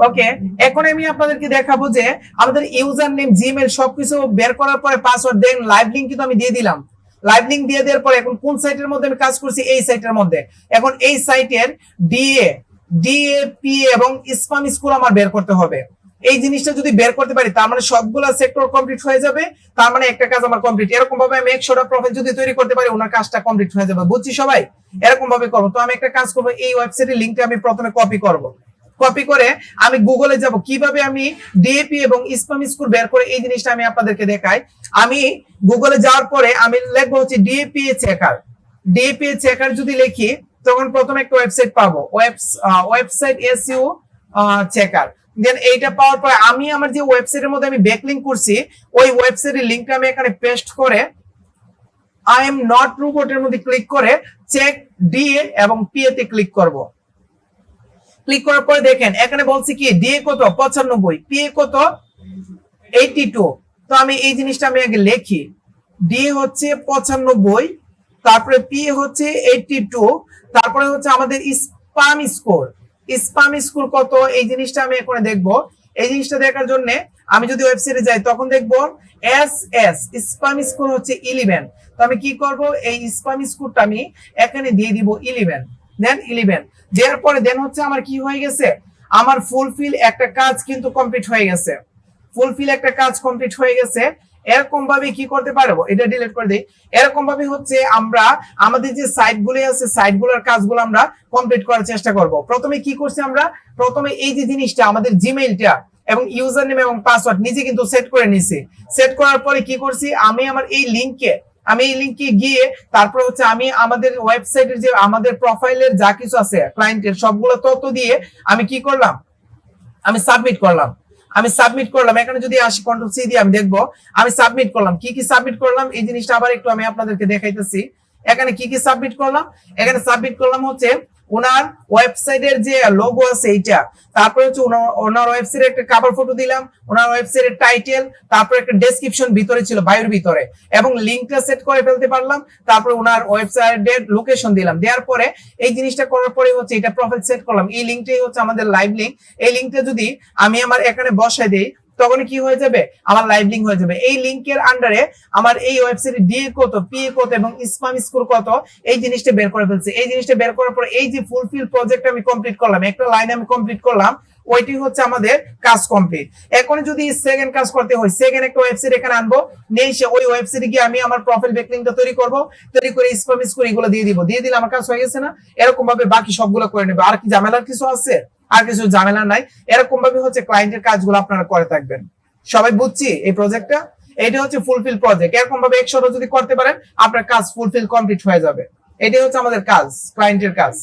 ওকে, এখন আমি আপনাদেরকে দেখাবো যে আমাদের ইউজার নেম, জিমেল সবকিছু বের করার পরে পাসওয়ার্ড দেন লাইভ লিংক কিন্তু আমি দিয়ে দিলাম। লাইভ লিংক দিয়ে দেওয়ার পরে এখন কোন সাইটের মধ্যে আমি কাজ করছি, এই সাইটের মধ্যে। এখন এই সাইটের ডিএপি এবং স্প্যাম স্কোর আমার বের করতে হবে। এই জিনিসটা যদি বের করতে পারি তার মানে সবগুলা সেক্টর কমপ্লিট হয়ে যাবে, তার মানে একটা কাজ আমার কমপ্লিট। এরকম ভাবে আমি 100টা প্রোফাইল যদি তৈরি করতে পারি ওনার কাজটা কমপ্লিট হয়ে যাবে। বুঝছি সবাই? এরকম ভাবে করবো। তো আমি একটা কাজ করবো, এই ওয়েবসাইটের লিংকটা আমি প্রথমে কপি করব। কপি করে আমি গুগলে যাব, কিভাবে আমি ডিএপি এবং স্প্যাম স্কোর বের করে এই জিনিসটা আমি আপনাদেরকে দেখাই। আমি গুগলে যাওয়ার পরে আমি লিখবো হচ্ছে ডিএপি চেকার। ডিএপি চেকার যদি লিখি তখন প্রথমে একটা ওয়েবসাইট পাবো, ওয়েবসাইট এসইউ চেকার। দেন এইটা পাওয়ার পরে আমি আমার যে ওয়েবসাইটের মধ্যে আমি ব্যাকলিংক করছি ওই ওয়েবসাইটের লিংকটা আমি এখানে পেস্ট করে আই এম নট রোবটের মধ্যে ক্লিক করে চেক ডিএ এবং পিএ তে ক্লিক করব। ক্লিক করার পরে দেখেন এখানে বলছে কি ডিএ কত 95, পিএ কত 82। তো আমি এই জিনিসটা আমি আগে লিখি, ডিএ হচ্ছে 95, তারপরে পিএ হচ্ছে 82, তারপরে হচ্ছে আমাদের স্প্যাম স্কোর। স্প্যাম স্কোর কত এই জিনিসটা আমি এখন দেখব। এই জিনিসটা দেখার জন্য আমি যদি ওয়েবসাইটে যাই তখন দেখবো এসএস স্প্যাম স্কোর হচ্ছে 11। তো আমি কি করব, এই স্প্যাম স্কোরটা আমি এখানে দিয়ে দিব 11। দেন 11 দেওয়ার পরে দেন হচ্ছে আমার কি হয়ে গেছে, আমার ফুলফিল একটা কাজ কিন্তু কমপ্লিট হয়ে গেছে। ফুলফিল একটা কাজ কমপ্লিট হয়ে গেছে। এরকম ভাবে কি করতে পারবো, এটা ডিলিট করে দিই। এরকম ভাবে হচ্ছে আমরা আমাদের যে সাইটগুলো আছে সাইটগুলোর কাজগুলো আমরা কমপ্লিট করার চেষ্টা করব। প্রথমে কি করছি আমরা, প্রথমে এই যে জিনিসটা আমাদের জিমেইলটা এবং ইউজার নেম এবং পাসওয়ার্ড নিজে কিন্তু সেট করে নিছি। সেট করার পরে কি করছি, আমি আমার এই লিংকে গিয়ে তারপর হচ্ছে আমি আমাদের ওয়েবসাইটের যে আমাদের প্রোফাইলের যা কিছু আছে ক্লায়েন্টের সবগুলো তথ্য দিয়ে আমি কি করলাম, আমি সাবমিট করলাম। এখানে যদি আসি কন্ট্রোল সি দিয়ে আমি দেখবো আমি সাবমিট করলাম। কি কি সাবমিট করলাম এই জিনিসটা আবার একটু আমি আপনাদেরকে দেখাইতেছি। এখানে কি কি সাবমিট করলাম, এখানে সাবমিট করলাম হচ্ছে ওনার ওয়েবসাইটের যে লোগো আছে এইটা, তারপরে হচ্ছে ওনার ওয়েবসাইটের একটা কভার ফটো দিলাম, ওনার ওয়েবসাইটের টাইটেল, তারপরে একটা ডেসক্রিপশন ভিতরে ছিল বায়োর ভিতরে, এবং লিংকটা সেট করে ফেলতে পারলাম। তারপরে ওনার ওয়েবসাইটের লোকেশন দিলাম। দেওয়ার পরে এই জিনিসটা করার পরে হচ্ছে এটা প্রোফাইল সেট করলাম। এই লিংকটাই হচ্ছে আমাদের লাইভ লিংক। এই লিংকটা যদি আমি আমার এখানে বসাই দেই তখন কি হয়ে যাবে, আমার লাইভ লিংক হয়ে যাবে। এই লিংকের আন্ডারে আমার এই ওয়েবসাইটে ডিএ কত, পিএ কত এবং স্প্যাম স্কোর কত এই জিনিসটা বের করে ফেলছে। এই জিনিসটা বের করার পর এই যে ফুলফিল প্রজেক্ট আমি কমপ্লিট করলাম, একটা লাইন আমি কমপ্লিট করলাম, ওইটি হচ্ছে আমাদের কাজ কমপ্লিট। এখন যদি সেকেন্ড কাজ করতে হয়, সেকেন্ড একটা ওয়েবসাইট এখানে আনবো, নিয়ে এসে ওই ওয়েবসাইটে গিয়ে আমি আমার প্রোফাইল ব্যাকলিংকটা তৈরি করব, তৈরি করে স্প্যাম স্কোর এগুলো দিয়ে দিলে আমার কাজ হয়ে গেছে না? এরকম ভাবে বাকি সবগুলো করে নেবে। আর কি ঝামেলার কিছু আছে? আর কিছু ঝামেলা নাই। এরকম ভাবে হচ্ছে ক্লায়েন্টের কাজগুলো আপনারা করে থাকবেন। সবাই বুঝছি এই প্রজেক্টটা? এটা হচ্ছে ফুলফিল প্রজেক্ট। এরকম ভাবে 100টা যদি করতে পারেন আপনার কাজ ফুলফিল কমপ্লিট হয়ে যাবে। এটাই হচ্ছে আমাদের কাজ, ক্লায়েন্টের কাজ।